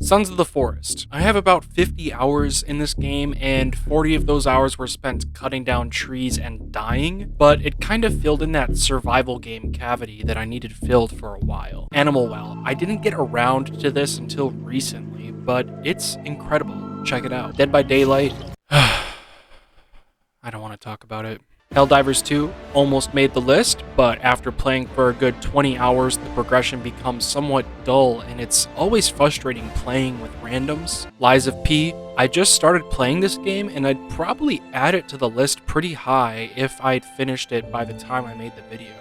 Sons of the Forest. I have about 50 hours in this game, and 40 of those hours were spent cutting down trees and dying, but it kind of filled in that survival game cavity that I needed filled for a while. Animal Well. I didn't get around to this until recently, but it's incredible. Check it out. Dead by Daylight. I don't want to talk about it. Helldivers 2 almost made the list, but after playing for a good 20 hours, the progression becomes somewhat dull, and it's always frustrating playing with randoms. Lies of P. I just started playing this game, and I'd probably add it to the list pretty high if I'd finished it by the time I made the video.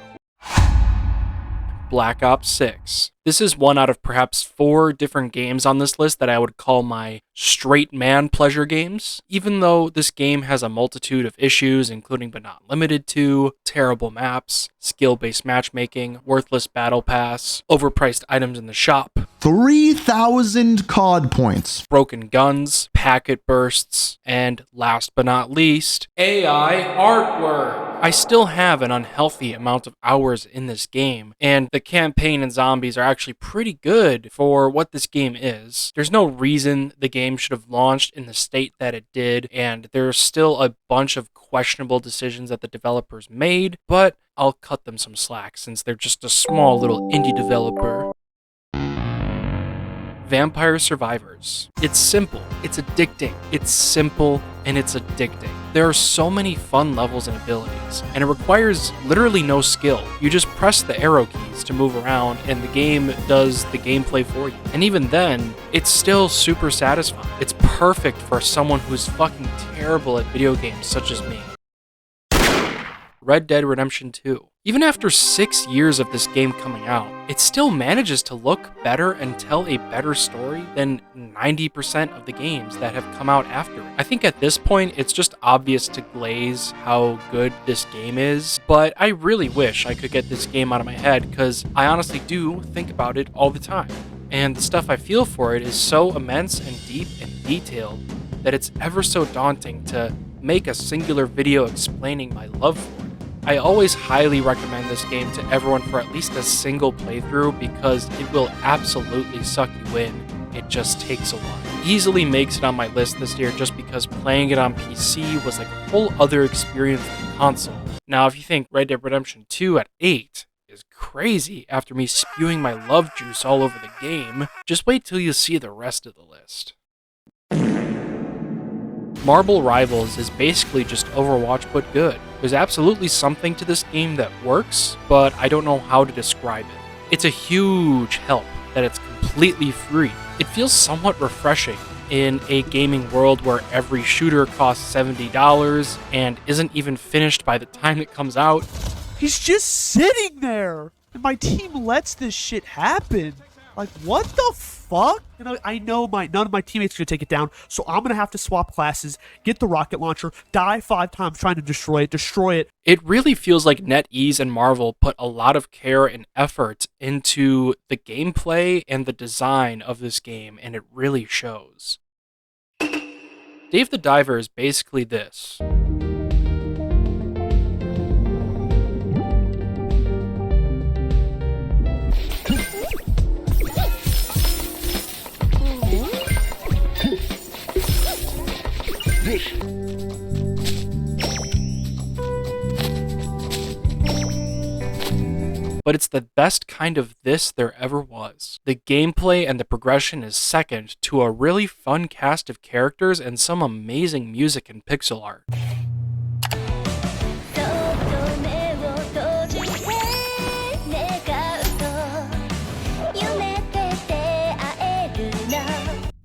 Black Ops 6. This is one out of perhaps 4 different games on this list that I would call my straight man pleasure games. Even though this game has a multitude of issues, including but not limited to terrible maps, skill-based matchmaking, worthless battle pass, overpriced items in the shop, 3,000 COD points, broken guns, packet bursts, and last but not least, AI artwork. I still have an unhealthy amount of hours in this game, and the campaign and zombies are actually pretty good for what this game is. There's no reason the game should have launched in the state that it did, and there's still a bunch of questionable decisions that the developers made, but I'll cut them some slack since they're just a small little indie developer. Vampire Survivors. It's simple, it's addicting, it's simple, and it's addicting. There are so many fun levels and abilities, and it requires literally no skill. You just press the arrow keys to move around, and the game does the gameplay for you. And even then, it's still super satisfying. It's perfect for someone who's fucking terrible at video games such as me. Red Dead Redemption 2. Even after 6 years of this game coming out, it still manages to look better and tell a better story than 90% of the games that have come out after it. I think at this point, it's just obvious to Glaze how good this game is, but I really wish I could get this game out of my head because I honestly do think about it all the time. And the stuff I feel for it is so immense and deep and detailed that it's ever so daunting to make a singular video explaining my love for it. I always highly recommend this game to everyone for at least a single playthrough because it will absolutely suck you in. It just takes a while. Easily makes it on my list this year just because playing it on PC was like a whole other experience than console. Now, if you think Red Dead Redemption 2 at 8 is crazy after me spewing my love juice all over the game, just wait till you see the rest of the list. Marble Rivals is basically just Overwatch but good. There's absolutely something to this game that works, but I don't know how to describe it. It's a huge help that it's completely free. It feels somewhat refreshing in a gaming world where every shooter costs $70 and isn't even finished by the time it comes out. He's just sitting there, and my team lets this shit happen. Like, what the fuck? And I know none of my teammates are going to take it down, so I'm going to have to swap classes, get the rocket launcher, die 5 times trying to destroy it. It really feels like NetEase and Marvel put a lot of care and effort into the gameplay and the design of this game, and it really shows. Dave the Diver is basically this. But it's the best kind of this there ever was. The gameplay and the progression is second to a really fun cast of characters and some amazing music and pixel art.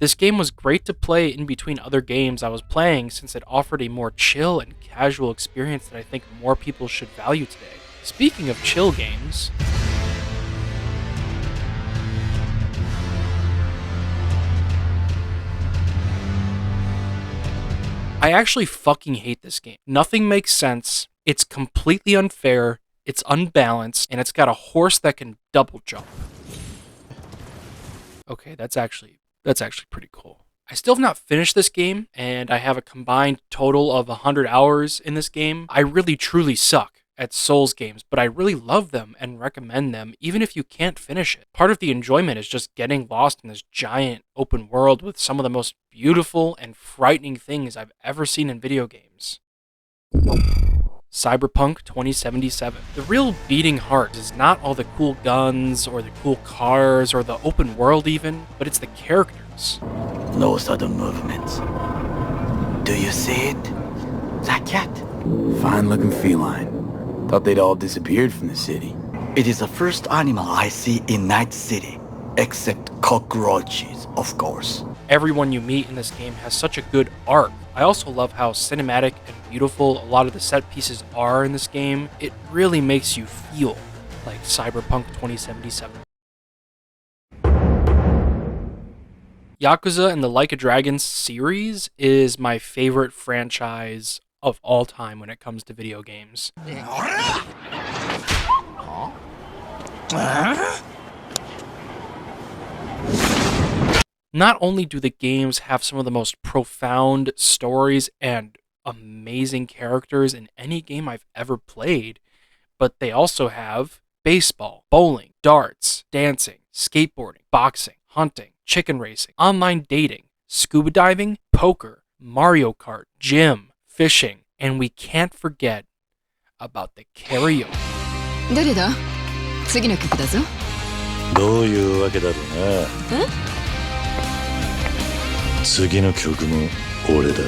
This game was great to play in between other games I was playing since it offered a more chill and casual experience that I think more people should value today. Speaking of chill games, I actually fucking hate this game. Nothing makes sense, it's completely unfair, it's unbalanced, and it's got a horse that can double jump. Okay, that's actually pretty cool. I still have not finished this game, and I have a combined total of 100 hours in this game. I really truly suck at Souls games, but I really love them and recommend them even if you can't finish it. Part of the enjoyment is just getting lost in this giant open world with some of the most beautiful and frightening things I've ever seen in video games. Cyberpunk 2077. The real beating heart is not all the cool guns or the cool cars or the open world even, but it's the characters. No sudden movements. Do you see it? That cat? Fine-looking feline. Thought they'd all disappeared from the city. It is the first animal I see in Night City. Except cockroaches, of course. Everyone you meet in this game has such a good arc. I also love how cinematic and beautiful a lot of the set pieces are in this game. It really makes you feel like Cyberpunk 2077. Yakuza and the Like a Dragon series is my favorite franchise of all time when it comes to video games. Not only do the games have some of the most profound stories and amazing characters in any game I've ever played, but they also have baseball, bowling, darts, dancing, skateboarding, boxing, hunting, chicken racing, online dating, scuba diving, poker, Mario Kart, gym, fishing, and we can't forget about the karaoke. 誰だ?次の曲だぞ。どういうわけだろうな。次の曲も俺だ。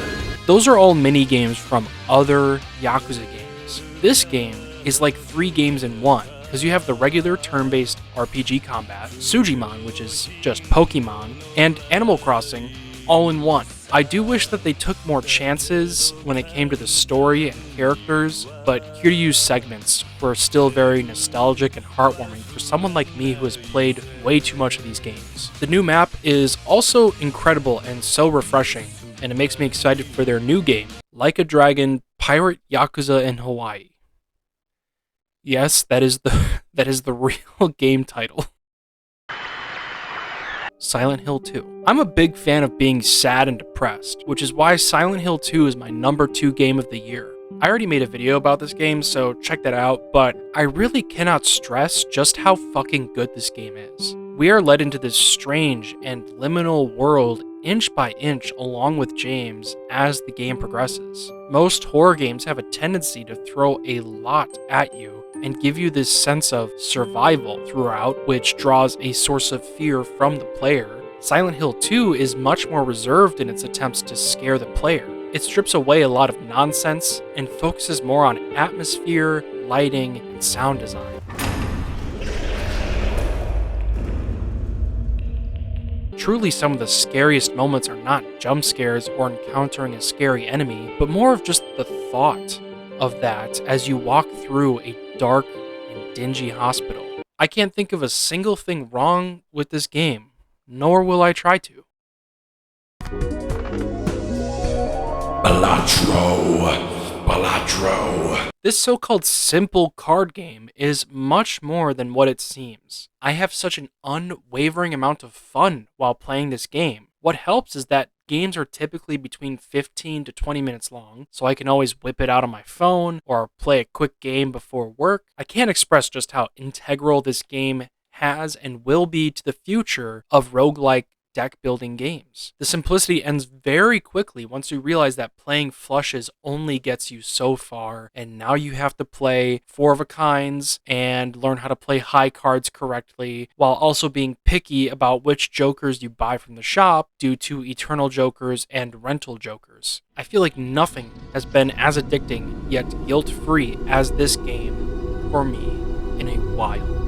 Those are all mini games from other Yakuza games. This game is like 3 games in one, because you have the regular turn-based RPG combat, Sujimon, which is just Pokemon, and Animal Crossing all in one. I do wish that they took more chances when it came to the story and characters, but Here to Use segments were still very nostalgic and heartwarming for someone like me who has played way too much of these games. The new map is also incredible and so refreshing, and it makes me excited for their new game, Like a Dragon Pirate Yakuza in Hawaii. Yes, that is the real game title. Silent Hill 2. I'm a big fan of being sad and depressed, which is why Silent Hill 2 is my number 2 game of the year. I already made a video about this game, so check that out, but I really cannot stress just how fucking good this game is. We are led into this strange and liminal world inch by inch along with James as the game progresses. Most horror games have a tendency to throw a lot at you and give you this sense of survival throughout, which draws a source of fear from the player. Silent Hill 2 is much more reserved in its attempts to scare the player. It strips away a lot of nonsense and focuses more on atmosphere, lighting, and sound design. Truly, some of the scariest moments are not jump scares or encountering a scary enemy, but more of just the thought of that as you walk through a dark and dingy hospital. I can't think of a single thing wrong with this game, nor will I try to. Balatro. This so-called simple card game is much more than what it seems. I have such an unwavering amount of fun while playing this game. What helps is that games are typically between 15 to 20 minutes long, so I can always whip it out on my phone or play a quick game before work. I can't express just how integral this game has and will be to the future of roguelike deck building games. The simplicity ends very quickly once you realize that playing flushes only gets you so far, and now you have to play 4 of a kinds and learn how to play high cards correctly, while also being picky about which jokers you buy from the shop due to eternal jokers and rental jokers. I feel like nothing has been as addicting yet guilt-free as this game for me in a while.